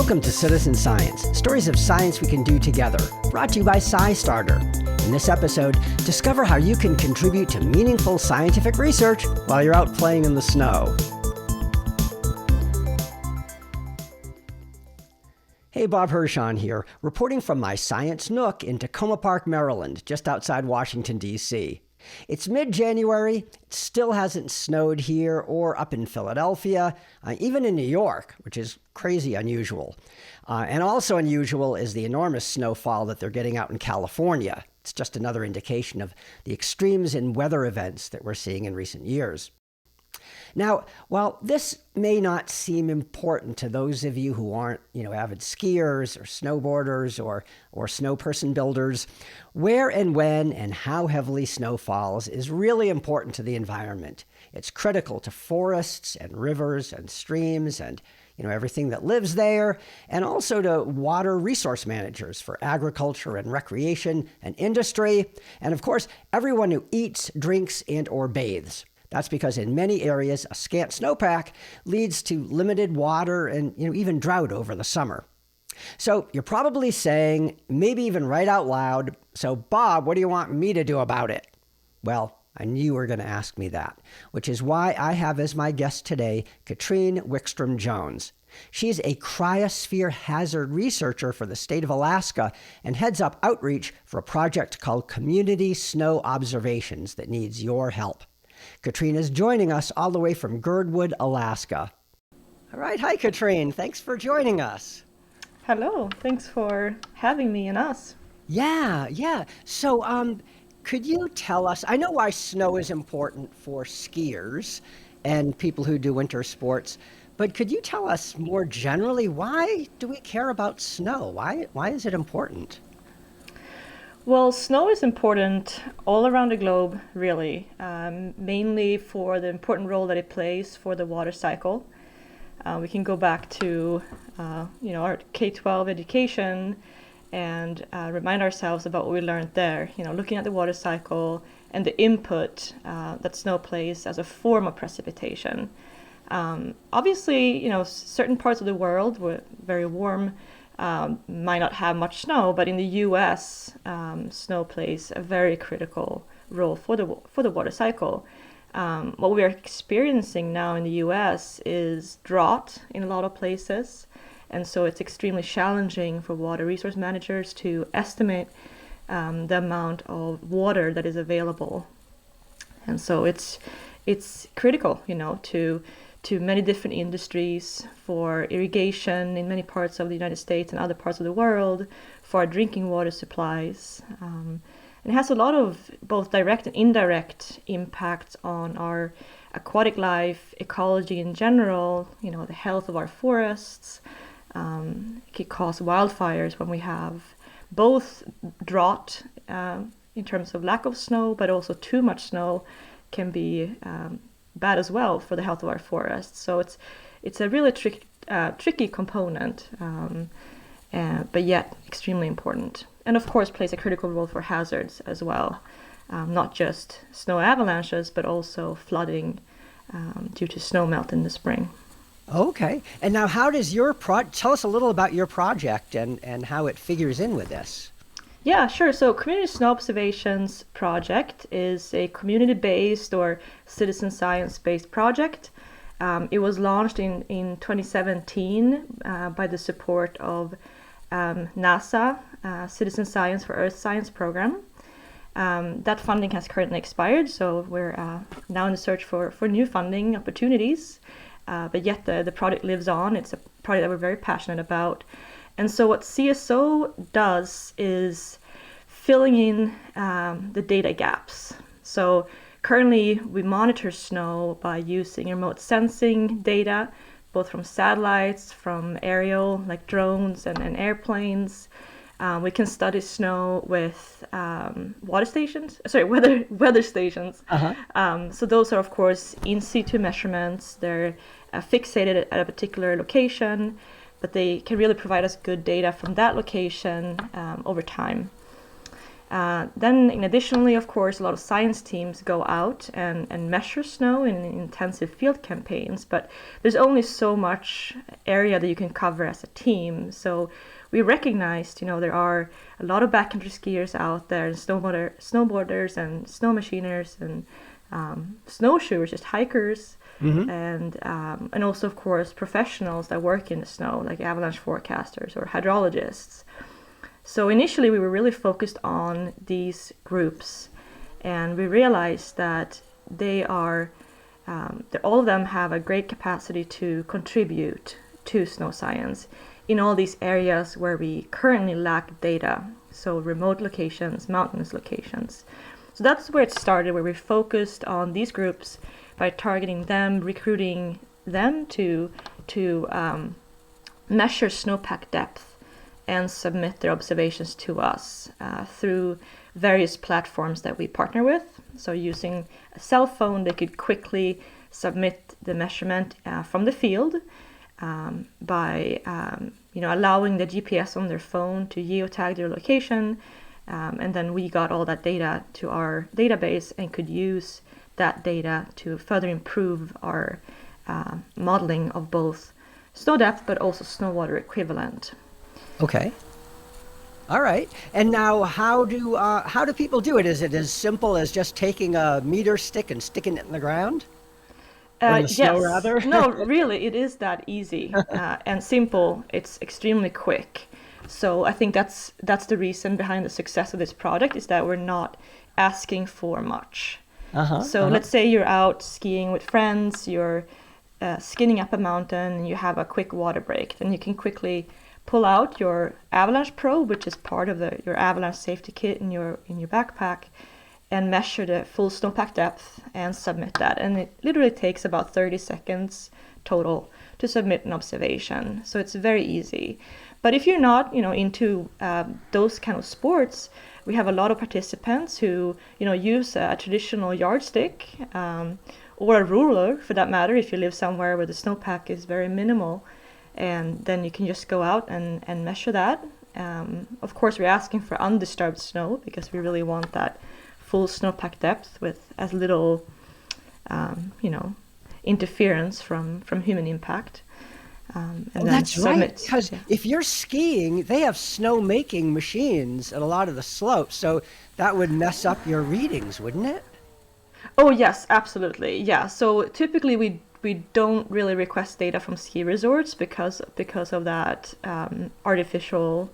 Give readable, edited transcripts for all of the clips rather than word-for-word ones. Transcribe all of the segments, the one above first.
Welcome to Citizen Science, stories of science we can do together, brought to you by SciStarter. In this episode, discover how you can contribute to meaningful scientific research while you're out playing in the snow. Hey, Bob Hirschon here, reporting from my Science Nook in Tacoma Park, Maryland, just outside Washington, D.C. It's mid-January, it still hasn't snowed here or up in Philadelphia, even in New York, which is crazy unusual. And also unusual is the enormous snowfall that they're getting out in California. It's just another indication of the extremes in weather events that we're seeing in recent years. Now, while this may not seem important to those of you who aren't, avid skiers or snowboarders or snow person builders, where and when and how heavily snow falls is really important to the environment. It's critical to forests and rivers and streams and everything that lives there, and also to water resource managers for agriculture and recreation and industry, and of course, everyone who eats, drinks, and or bathes. That's because in many areas, a scant snowpack leads to limited water and even drought over the summer. So you're probably saying, maybe even right out loud, so Bob, what do you want me to do about it? Well, I knew you were going to ask me that, which is why I have as my guest today, Katrine Wickstrom-Jones. She's a cryosphere hazard researcher for the state of Alaska and heads up outreach for a project called Community Snow Observations that needs your help. Katrine is joining us all the way from Girdwood, Alaska. All right. Hi, Katrine. Thanks for joining us. Hello. Thanks for having me and us. Yeah. So could you tell us, I know why snow is important for skiers and people who do winter sports, but could you tell us more generally, why do we care about snow? Why is it important? Well, snow is important all around the globe, really, mainly for the important role that it plays for the water cycle. We can go back to, our K-12 education and remind ourselves about what we learned there, looking at the water cycle and the input that snow plays as a form of precipitation. Obviously, certain parts of the world were very warm, might not have much snow, but in the U.S., snow plays a very critical role for the water cycle. What we are experiencing now in the U.S. is drought in a lot of places, and so it's extremely challenging for water resource managers to estimate the amount of water that is available. And so it's critical, to many different industries, for irrigation in many parts of the United States and other parts of the world, for our drinking water supplies. And it has a lot of both direct and indirect impacts on our aquatic life, ecology in general, the health of our forests. It can cause wildfires when we have both drought in terms of lack of snow, but also too much snow can be bad as well for the health of our forests. So it's a really tricky component, but yet extremely important. And of course plays a critical role for hazards as well, not just snow avalanches, but also flooding due to snow melt in the spring. Okay. And now how does tell us a little about your project and how it figures in with this. Yeah, sure. So Community Snow Observations Project is a community-based or citizen science-based project. It was launched in 2017 by the support of NASA, Citizen Science for Earth Science program. That funding has currently expired, so we're now in the search for new funding opportunities. But yet the project lives on. It's a project that we're very passionate about. And so what CSO does is filling in the data gaps. So currently we monitor snow by using remote sensing data, both from satellites, from aerial, like drones and airplanes. We can study snow with weather stations. Uh-huh. So those are, of course, in situ measurements. They're fixated at a particular location, but they can really provide us good data from that location over time. Then, in additionally, of course, a lot of science teams go out and measure snow in intensive field campaigns, but there's only so much area that you can cover as a team. So we recognized, there are a lot of backcountry skiers out there, and snowboarders and snow machiners and snowshoers, just hikers, and also, of course, professionals that work in the snow, like avalanche forecasters or hydrologists. So initially we were really focused on these groups, and we realized that they are, that all of them have a great capacity to contribute to snow science in all these areas where we currently lack data, so remote locations, mountainous locations. So that's where it started, where we focused on these groups by targeting them, recruiting them to measure snowpack depth and submit their observations to us through various platforms that we partner with. So using a cell phone, they could quickly submit the measurement from the field by allowing the GPS on their phone to geotag their location, and then we got all that data to our database and could use that data to further improve our modeling of both snow depth but also snow water equivalent. Okay. All right. And now how do people do it? Is it as simple as just taking a meter stick and sticking it in the ground? In the snow, rather? No, really, it is that easy and simple. It's extremely quick. So I think that's the reason behind the success of this product, is that we're not asking for much. Let's say you're out skiing with friends, you're skinning up a mountain, and you have a quick water break. Then you can quickly pull out your avalanche probe, which is part of your avalanche safety kit in your backpack, and measure the full snowpack depth and submit that. And it literally takes about 30 seconds total to submit an observation. So it's very easy. But if you're not, into those kind of sports, we have a lot of participants who, use a traditional yardstick or a ruler, for that matter, if you live somewhere where the snowpack is very minimal. And then you can just go out and measure that. Of course, we're asking for undisturbed snow because we really want that full snowpack depth with as little, interference from human impact. That's right, because if you're skiing, they have snow-making machines at a lot of the slopes, so that would mess up your readings, wouldn't it? Oh, yes, absolutely. Yeah, so typically we don't really request data from ski resorts because of that artificial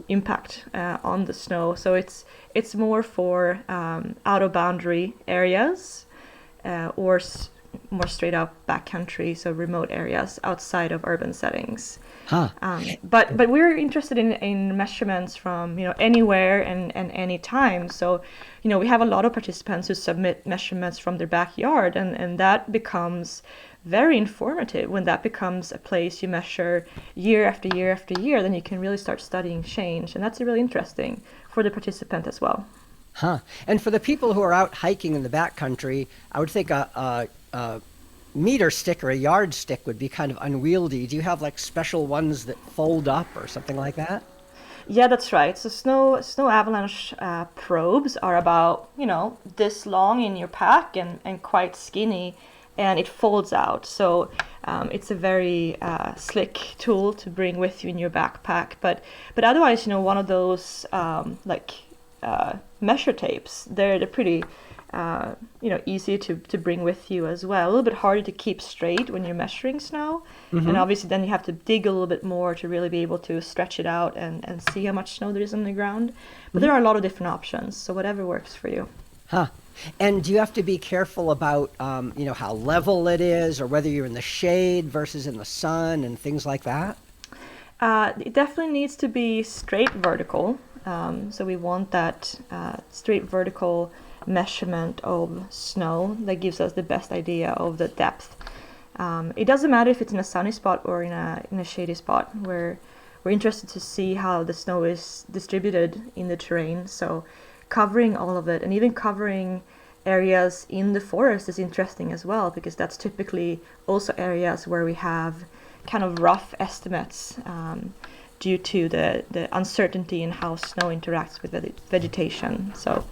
impact on the snow. So it's more for out of boundary areas or more straight up backcountry, so remote areas outside of urban settings. But we're interested in measurements from anywhere and any time. So we have a lot of participants who submit measurements from their backyard, and that becomes very informative. When that becomes a place you measure year after year after year, then you can really start studying change, and that's really interesting for the participant as well. And for the people who are out hiking in the backcountry, I would think a meter stick or a yardstick would be kind of unwieldy. Do you have like special ones that fold up or something like that? Yeah, that's right. So snow avalanche probes are about this long in your pack and quite skinny, and it folds out. So it's a very slick tool to bring with you in your backpack. But otherwise, one of those measure tapes, they're pretty easy to bring with you as well. A little bit harder to keep straight when you're measuring snow. And obviously then you have to dig a little bit more to really be able to stretch it out and see how much snow there is on the ground. But there are a lot of different options, so whatever works for you. And do you have to be careful about how level it is, or whether you're in the shade versus in the sun and things like that? It definitely needs to be straight vertical. So we want that straight vertical measurement of snow that gives us the best idea of the depth. It doesn't matter if it's in a sunny spot or in a shady spot. We're interested to see how the snow is distributed in the terrain. So covering all of it, and even covering areas in the forest, is interesting as well, because that's typically also areas where we have kind of rough estimates due to the uncertainty in how snow interacts with vegetation. So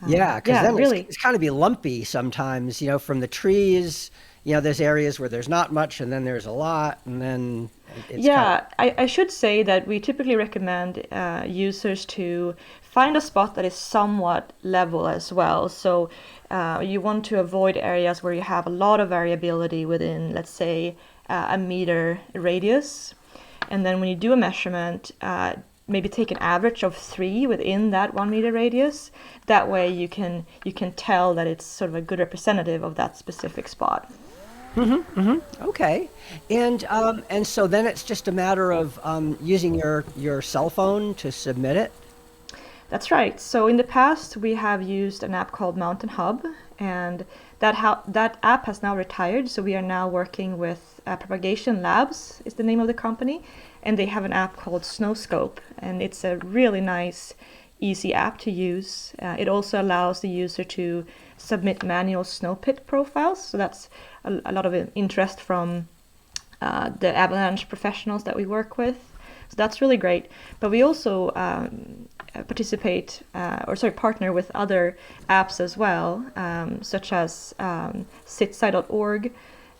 Yeah, because then really. it's kind of be lumpy sometimes, from the trees. There's areas where there's not much, and then there's a lot, and then it's Yeah, I should say that we typically recommend users to find a spot that is somewhat level as well. So you want to avoid areas where you have a lot of variability within, let's say, a meter radius. And then when you do a measurement, maybe take an average of 3 within that 1 meter radius. That way you can tell that it's sort of a good representative of that specific spot. Okay, and so then it's just a matter of using your cell phone to submit it. That's right. So in the past, we have used an app called Mountain Hub, and that app has now retired. So we are now working with Propagation Labs is the name of the company, and they have an app called Snowscope, and it's a really nice, easy app to use. It also allows the user to submit manual snow pit profiles. So that's a lot of interest from the avalanche professionals that we work with. So that's really great. But we also partner with other apps as well, such as SciStarter.org,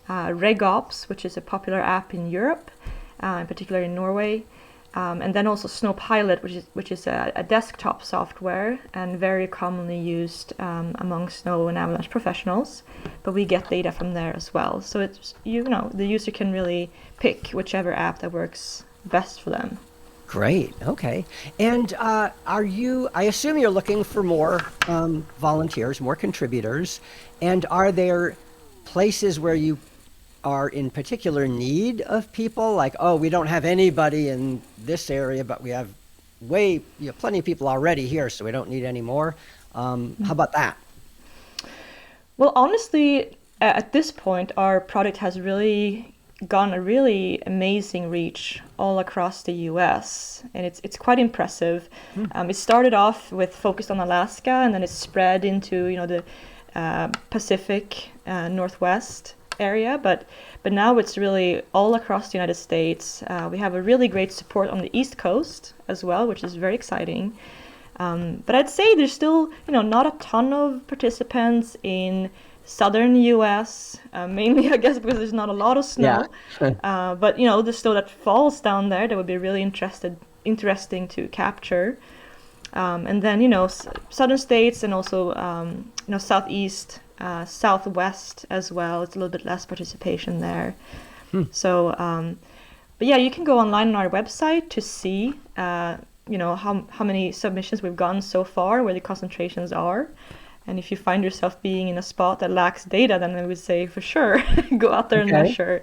RegOps, which is a popular app in Europe, in particular in Norway, and then also Snowpilot, which is a desktop software and very commonly used among snow and avalanche professionals. But we get data from there as well. So it's the user can really pick whichever app that works best for them. Great. Okay. And I assume you're looking for more volunteers, more contributors. And are there places where you are in particular need of people? Like, oh, we don't have anybody in this area, but we have plenty of people already here, so we don't need any more. How about that? Well, honestly, at this point, our product has really gotten a really amazing reach all across the US, and it's quite impressive. It started off with focused on Alaska, and then it spread into the Pacific Northwest area, but now it's really all across the United States. We have a really great support on the East Coast as well, which is very exciting. But I'd say there's still not a ton of participants in southern US, mainly I guess because there's not a lot of snow. Yeah. But the snow that falls down there that would be really interesting to capture. And then southern states and also southeast, southwest as well. It's a little bit less participation there. So, but yeah, you can go online on our website to see how many submissions we've gotten so far, where the concentrations are. And if you find yourself being in a spot that lacks data, then I would say for sure go out there and measure.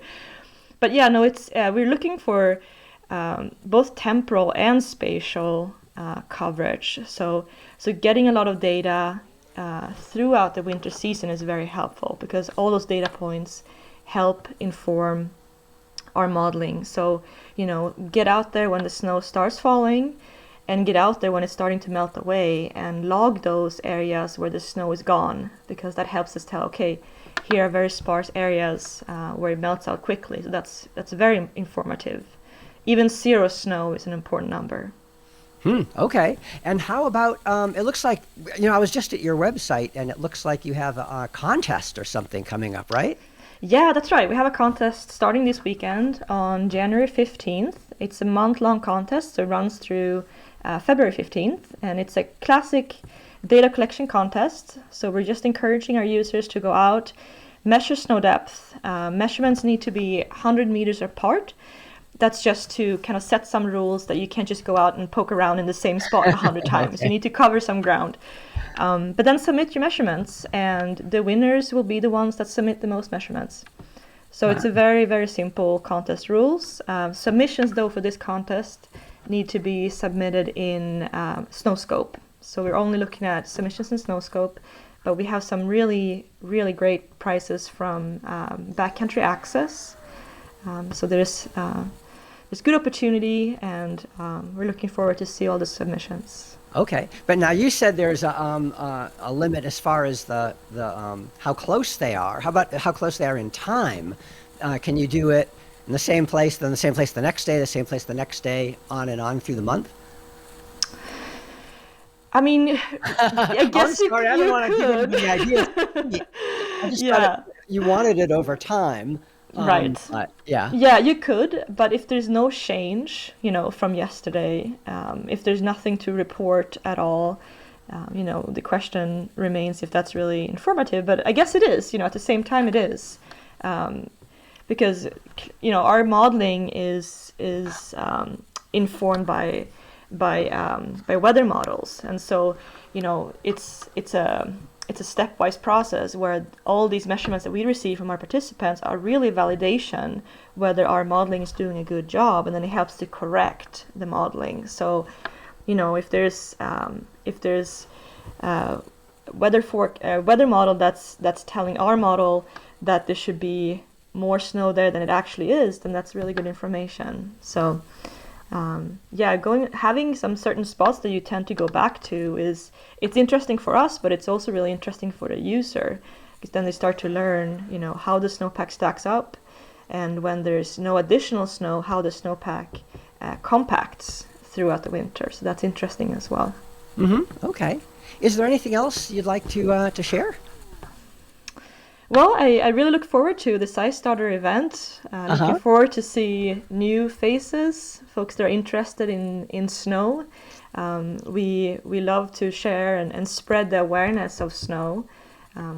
But yeah, no, it's we're looking for both temporal and spatial coverage. So getting a lot of data throughout the winter season is very helpful, because all those data points help inform our modeling. So get out there when the snow starts falling, and get out there when it's starting to melt away, and log those areas where the snow is gone, because that helps us tell, okay, here are very sparse areas where it melts out quickly. So that's very informative. Even 0 snow is an important number. Okay. And how about, it looks like, I was just at your website, and it looks like you have a contest or something coming up, right? Yeah, that's right. We have a contest starting this weekend on January 15th. It's a month-long contest, so it runs through February 15th, and it's a classic data collection contest. So we're just encouraging our users to go out, measure snow depth. Measurements need to be 100 meters apart. That's just to kind of set some rules that you can't just go out and poke around in the same spot 100 times. Okay. You need to cover some ground. But then submit your measurements, and the winners will be the ones that submit the most measurements. So It's a very, very simple contest rules. Submissions, though, for this contest need to be submitted in Snowscope. So we're only looking at submissions in Snowscope, but we have some really, really great prizes from backcountry access. So there's good opportunity, and we're looking forward to see all the submissions. Okay, but now you said there's a limit as far as the how close they are. How about how close they are in time? Can you do it In the same place, then the same place the next day, the same place the next day, on and on through the month? I mean, I guess I'm sorry, I don't want to give could. any ideas. I just thought you wanted it over time. Right. Yeah. Yeah, you could, but if there's no change, from yesterday, if there's nothing to report at all, the question remains if that's really informative. But I guess it is. At the same time, it is, because our modeling is informed by weather models, and so it's a stepwise process where all these measurements that we receive from our participants are really validation whether our modeling is doing a good job, and then it helps to correct the modeling. So, if there's weather model that's telling our model that there should be more snow there than it actually is, then that's really good information. So. Having some certain spots that you tend to go back to it's interesting for us, but it's also really interesting for the user, because then they start to learn, how the snowpack stacks up, and when there's no additional snow, how the snowpack compacts throughout the winter. So that's interesting as well. Okay. Is there anything else you'd like to share? Well, I really look forward to the SciStarter event. Looking forward to see new faces, folks that are interested in snow. We love to share and spread the awareness of snow.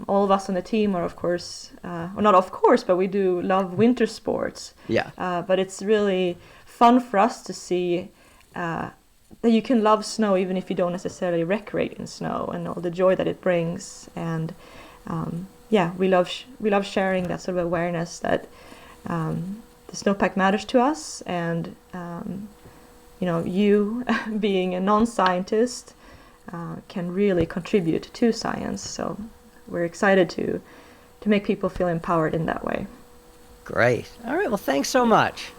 All of us on the team are, of course, or not of course, but we do love winter sports. Yeah. But it's really fun for us to see that you can love snow even if you don't necessarily recreate in snow, and all the joy that it brings. And we love sharing that sort of awareness that the snowpack matters to us, and you being a non-scientist can really contribute to science. So we're excited to make people feel empowered in that way. Great. All right. Well, thanks so much.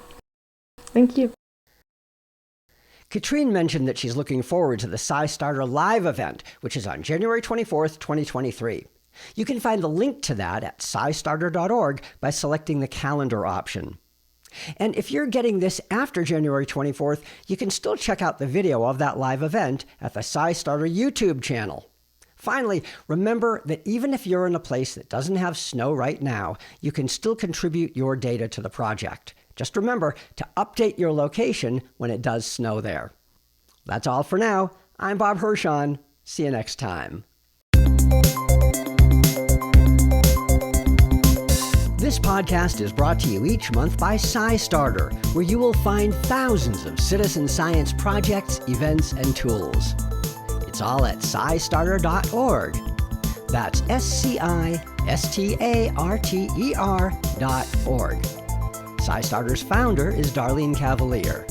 Thank you. Katrine mentioned that she's looking forward to the SciStarter live event, which is on January 24th, 2023. You can find the link to that at SciStarter.org by selecting the calendar option. And if you're getting this after January 24th, you can still check out the video of that live event at the SciStarter YouTube channel. Finally, remember that even if you're in a place that doesn't have snow right now, you can still contribute your data to the project. Just remember to update your location when it does snow there. That's all for now. I'm Bob Hirschon. See you next time. This podcast is brought to you each month by SciStarter, where you will find thousands of citizen science projects, events, and tools. It's all at SciStarter.org. That's SciStarter.org. SciStarter's founder is Darlene Cavalier.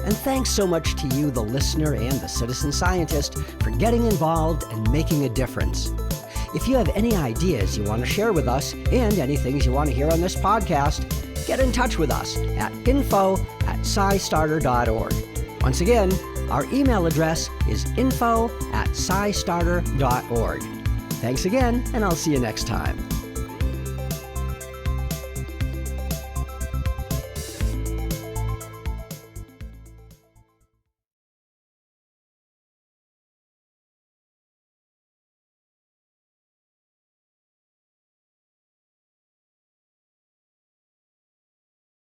And thanks so much to you, the listener and the citizen scientist, for getting involved and making a difference. If you have any ideas you want to share with us and any things you want to hear on this podcast, get in touch with us at info@SciStarter.org. Once again, our email address is info@SciStarter.org. Thanks again, and I'll see you next time.